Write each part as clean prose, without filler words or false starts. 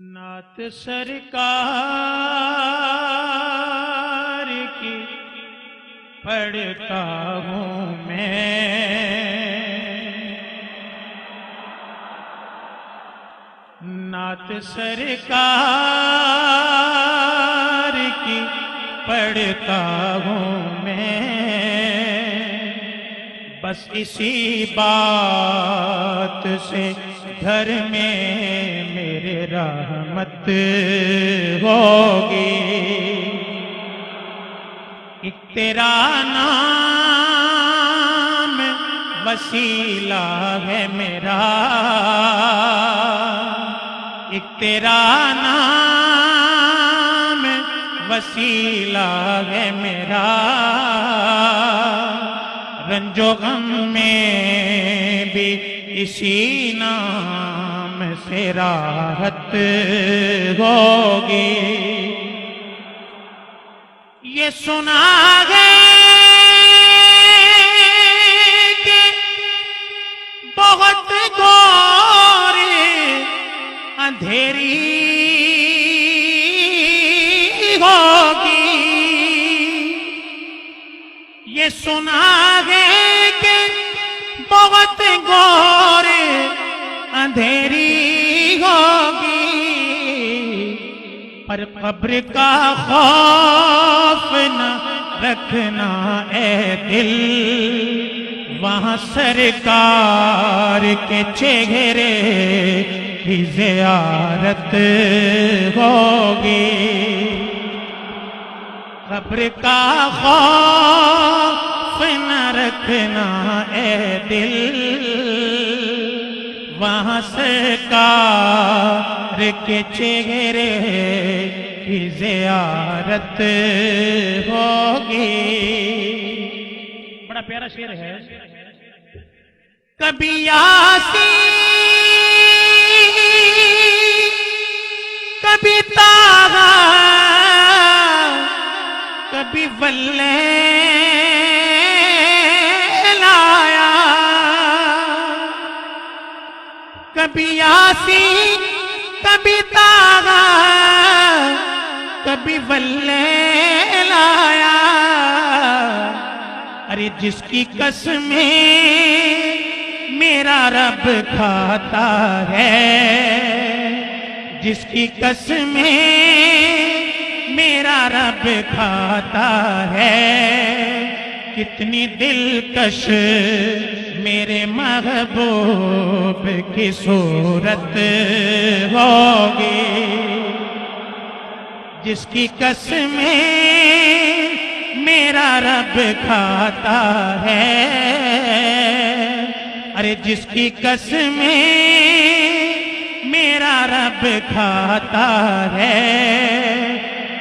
نعت سرکار کی پڑھتا ہوں میں، نعت سرکار کی پڑھتا ہوں میں، بس اسی بات سے گھر میں میرے رحمت ہوگی۔ ایک تیرا نام وسیلہ ہے میرا، ایک تیرا نام وسیلہ ہے میرا، رنج و غم میں بھی اسی نام سے راحت ہوگی۔ یہ سنا ہے کہ بہت گور اندھیری ہوگی، یہ سنا ہے کہ بہت گور اندھیری ہوگی، پر قبر کا خوف نہ رکھنا اے دل، وہاں سرکار کے چہرے کی زیارت ہوگی۔ قبر کا خوف نہ رکھنا اے دل، وہاں سرکار کے چہرے کی زیارت ہوگی۔ بڑا پیارا شعر ہے۔ کبھی یاسین، کبھی طٰہٰ، کبھی واللیل آیا، کبھی یاسین کبھی طٰہٰ کبھی واللیل آیا، ارے جس کی قسمیں میرا رب کھاتا ہے، جس کی قسمیں میرا رب کھاتا ہے، کتنی دلکش میرے محبوب کی صورت ہوگی، جس کی قسمیں میرا رب کھاتا ہے، ارے جس کی قسمیں میرا رب کھاتا ہے،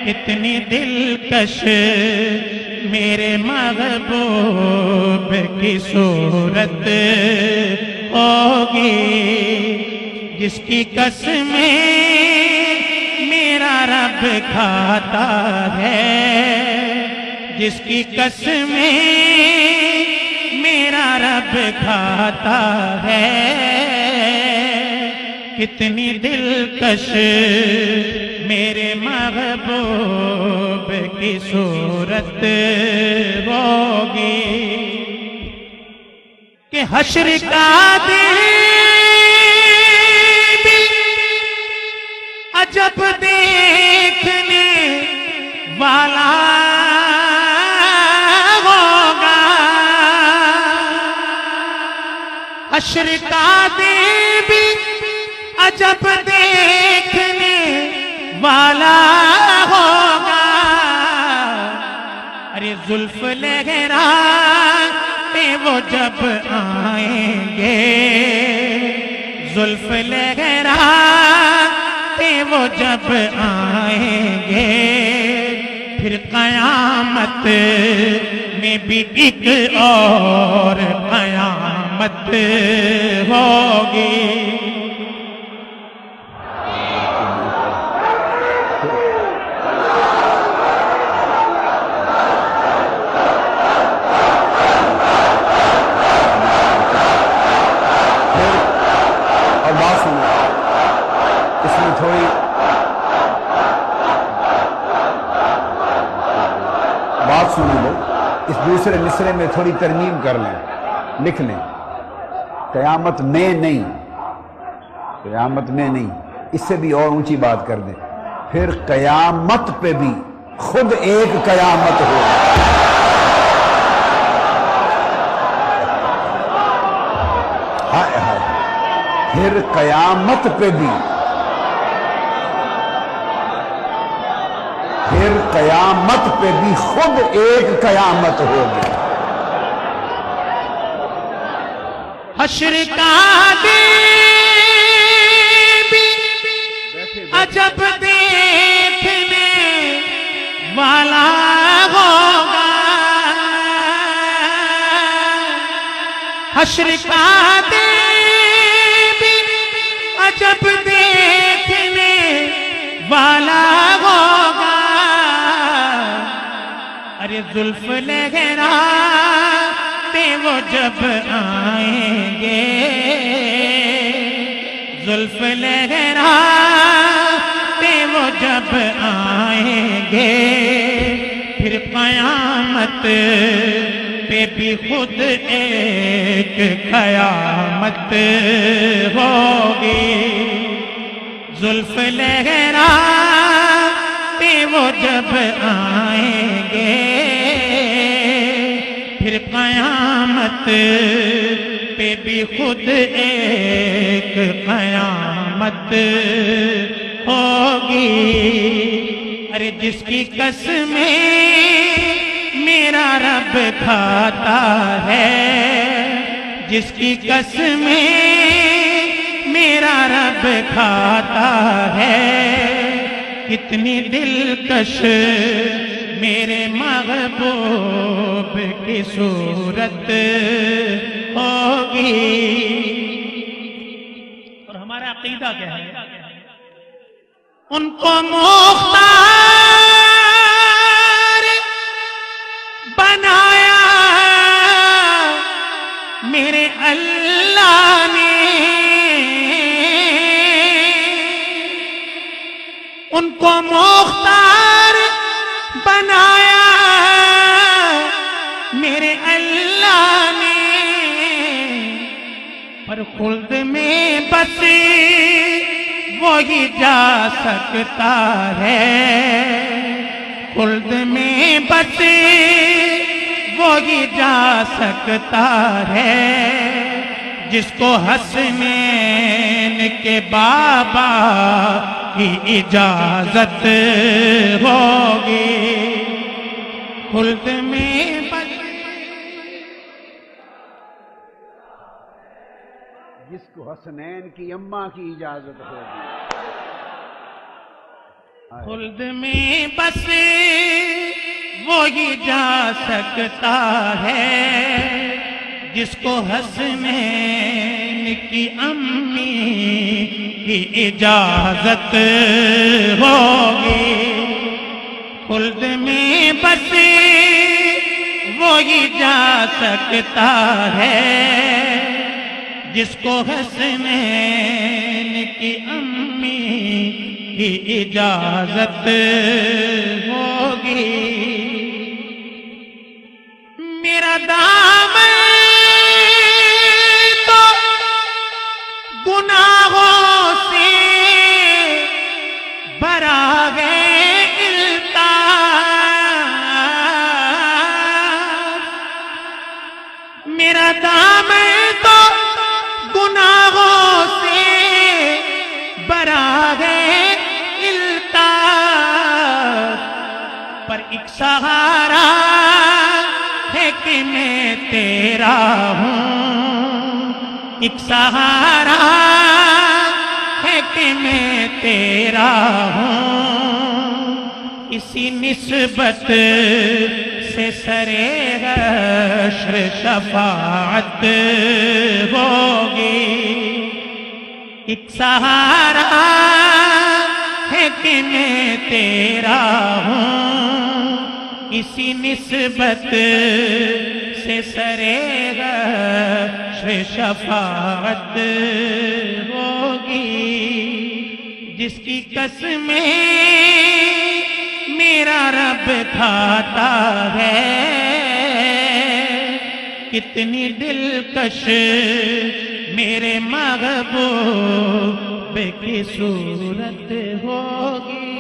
کتنی دلکش میرے محبوب کی صورت ہوگی، جس کی قسمیں میرا رب کھاتا ہے، جس کی قسمیں میرا رب کھاتا ہے، کتنی دلکش میرے محبوب کی صورت ہوگی، کہ حشر کا دن بھی عجب دیکھنے والا ہوگا، حشر کا دن بھی عجب دیکھنے والا ہوگا، ارے زلف لہراتے وہ جب آئیں گے، زلف لہراتے وہ جب آئیں گے، پھر قیامت میں بھی ایک اور قیامت ہوگی۔ اور بات سنو، اس میں تھوڑی سنیں لو، اس دوسرے مصرے میں تھوڑی ترمیم کر لیں، لکھ لیں، قیامت میں نہیں، قیامت میں نہیں، اس سے بھی اور اونچی بات کر دیں، پھر قیامت پہ بھی خود ایک قیامت ہو، ہائے ہائے، پھر قیامت پہ بھی، پھر قیامت پہ بھی خود ایک قیامت ہوگی۔ حشر کا دن بھی عجب دیکھنے والا ہوگا، حشر کا دن بھی عجب دیکھنے والا ہوگا، ارے زلف لہراتے وہ جب آئیں گے، زلف لہراتے وہ جب آئیں گے، پھر قیامت پہ بھی خود ایک قیامت ہوگی، زلف لہراتے وہ جب آئیں گے، پھر قیامت پہ بھی خود ایک قیامت ہوگی، ارے جس کی قسمیں میرا رب کھاتا ہے، جس کی قسمیں میرا رب کھاتا ہے، کتنی دلکش میرے محبوب کی صورت ہوگی۔ اور ہمارا عقیدہ کیا ہے؟ ان کو مختار بنایا میرے اللہ نے، ان کو مختار بنایا میرے اللہ نے، پر خلد میں بس وہی جا سکتا ہے، خلد میں بس وہی جا سکتا ہے، جس کو حسنین کے بابا کی اجازت ہوگی، خلد میں بس جس کو حسنین کی اماں کی اجازت ہوگی، خلد میں بس وہی جا سکتا ہے، جس کو حسنین کی امی کی اجازت ہوگی، خلد میں بس وہی جا سکتا ہے، جس کو حسنین کی امی کی اجازت ہوگی۔ میرا دامن تو گناہوں سے بھرا ہے الطاف، میرا دامن تو گناہوں سے بھرا ہے الطاف، پر ایک سہارا ہے کہ میں تیرا ہوں، ایک سہارا ہے کہ میں تیرا ہوں، اسی نسبت سے سرے حشر شفاعت ہوگی، ایک سہارا ہے کہ میں تیرا ہوں، اسی نسبت سے سرے حشر شفاعت ہوگی، جس کی قسمیں میرا رب کھاتا ہے، کتنی دلکش میرے محبوب کی صورت ہوگی۔